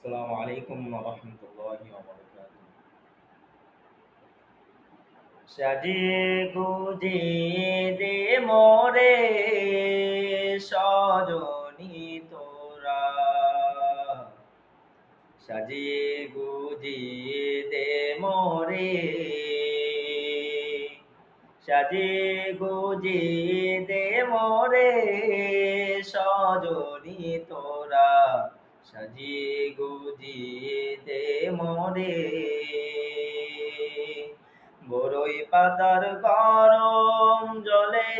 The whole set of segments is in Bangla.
আসসালামু আলাইকুম ওয়া রাহমাতুল্লাহি ওয়া বারাকাতুহু। সাজিয়ে গুজিয়ে দে মোরে সজনি তোরা, সাজিয়ে গুজিয়ে দে মোরে, সাজিয়ে গুজিয়ে দে মোরে সজনি তোরা, সাজিয়ে গুজিয়ে দে মোরে। বড়ই পাতার গরম জলে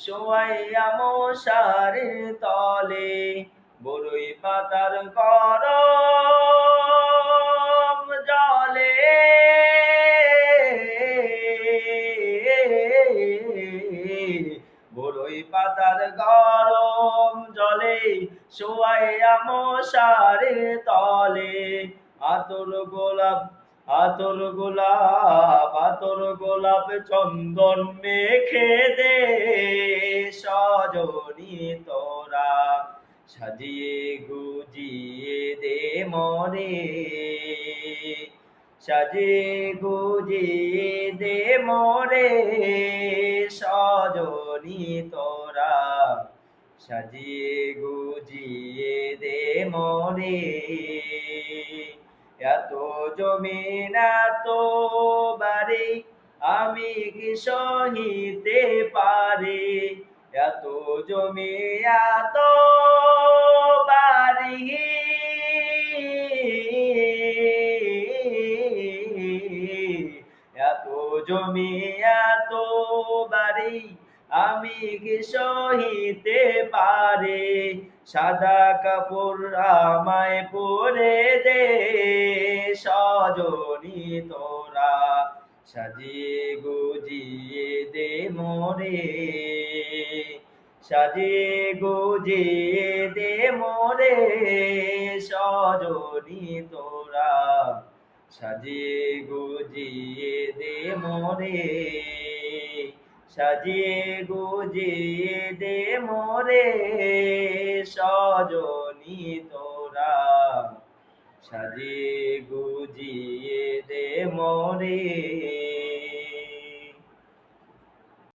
শোয়াইয়া মশারির তলে, বড়ই পাতার গরম জলে বড়ই পাতার গরম জলে শোয়াইয়া মশারির তলে, আতর গোলাপ আতর গোলাপ আতর গোলাপ চন্দন মেখে দে সজনি তোরা, সাজিয়ে গুজিয়ে দে মোরে, সাজিয়ে গুজিয়ে দে মোরে সজনি তোরা, সাজিয়ে গুজিয়ে দে মোরে। এত জমিন এত বাড়ি আমি কি সহিতে পারি, এত জমি এত বাড়ি এত জমি এত বাড়ি আমি কি সহিতে পারি, সাদা কাপড় আমায় পরে দে সজনি তোরা, সাজিয়ে গুজিয়ে দে মোরে, সাজিয়ে গুজিয়ে দে মোরে সজনি তোরা, সাজিয়ে গুজিয়ে দে মোরে, সাজিয়ে গুজিয়ে দে মোরে সজনি তোরা, সাজিয়ে গুজিয়ে দে মোরে।